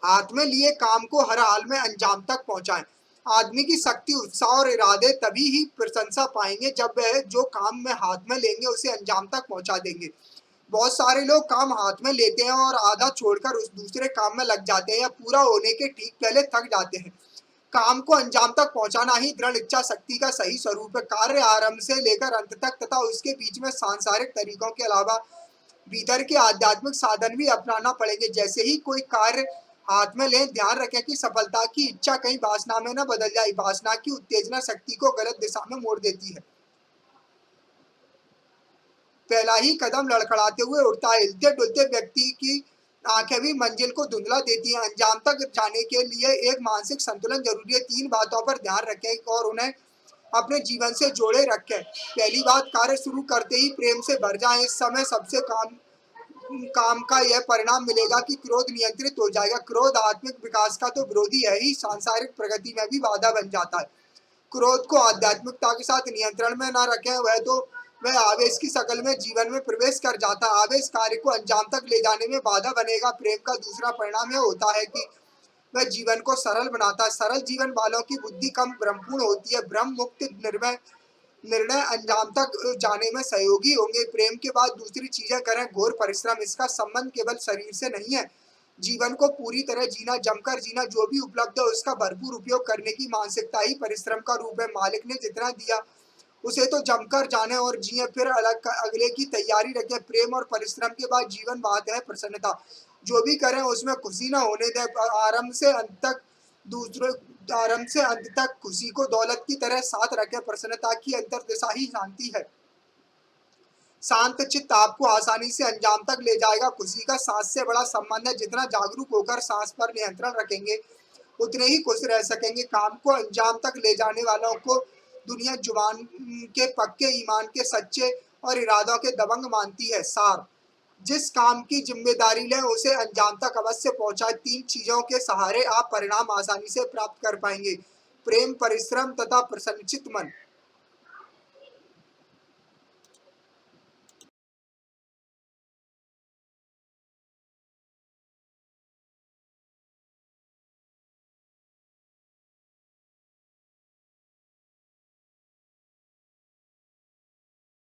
हाथ में लिए काम को हर हाल में अंजाम तक पहुंचाएं। आदमी की शक्ति, उत्साह और इरादे तभी ही प्रशंसा पाएंगे जब वह जो काम में हाथ में लेंगे उसे अंजाम तक पहुंचा देंगे। बहुत सारे लोग काम हाथ में लेते हैं और आधा छोड़कर उस दूसरे काम में लग जाते हैं या पूरा होने के ठीक पहले थक जाते हैं। काम को अंजाम तक पहुंचाना ही दृढ़ इच्छा शक्ति का सही स्वरूप है। कार्य आरंभ से लेकर अंत तक तथा उसके बीच में सांसारिक तरीकों के अलावा भीतर के आध्यात्मिक साधन भी अपनाना पड़ेंगे। जैसे ही कोई कार्य हाथ में लें, ध्यान रखें कि सफलता की इच्छा कहीं वासना में न बदल जाए। वासना की उत्तेजना शक्ति को गलत दिशा में मोड़ देती है। पहला ही कदम लड़खड़ाते हुए उठता है। हिलते डुलते व्यक्ति की आंखें भी मंजिल को धुंधला देती हैं। अंजाम तक जाने के लिए एक मानसिक संतुलन जरूरी है। 3 बातों पर ध्यान रखें और उन्हें अपने जीवन से जोड़े रखें। पहली बात, कार्य शुरू करते ही प्रेम से भर जाएं। इस समय सबसे काम काम का यह परिणाम मिलेगा कि क्रोध नियंत्रित हो जाएगा। क्रोध आत्मिक विकास का तो विरोधी है ही, सांसारिक प्रगति में भी बाधा बन जाता है। क्रोध को आध्यात्मिकता के साथ नियंत्रण में न रखें, वह आवेश की शक्ल में जीवन में प्रवेश कर जाता है। आवेश कार्य को अंजाम तक ले जाने में बाधा बनेगा। प्रेम का दूसरा परिणाम यह होता है कि वह जीवन को सरल बनाता है। सरल जीवन वालों की बुद्धि कम भ्रमपूर्ण होती है। भ्रम मुक्त निर्णय अंजाम तक जाने में सहयोगी होंगे। प्रेम के बाद दूसरी चीजें करें, घोर परिश्रम। इसका संबंध केवल शरीर से नहीं है। जीवन को पूरी तरह जीना, जमकर जीना, जो भी उपलब्ध है उसका भरपूर उपयोग करने की मानसिकता ही परिश्रम का रूप है। मालिक ने जितना दिया उसे तो जमकर जाने और जिए, फिर अगले की तैयारी रखें। प्रेम और परिश्रम के बाद जीवन बात है प्रसन्नता। जो भी करें उसमें खुशी न होने दें। दूसरे आरंभ से अंत तक खुशी को दौलत की तरह साथ रखें। प्रसन्नता की अंतर्दिशा ही शांति है। शांत चित्त आपको आसानी से अंजाम तक ले जाएगा। खुशी का सांस से बड़ा संबंध है। जितना जागरूक होकर सांस पर नियंत्रण रखेंगे उतने ही खुश रह सकेंगे। काम को अंजाम तक ले जाने वालों को दुनिया जुबान के पक्के, ईमान के सच्चे और इरादों के दबंग मानती है। सार, जिस काम की जिम्मेदारी लें उसे अंजाम तक अवश्य पहुंचाए। 3 चीजों के सहारे आप परिणाम आसानी से प्राप्त कर पाएंगे: प्रेम, परिश्रम तथा प्रसन्नचित्त मन।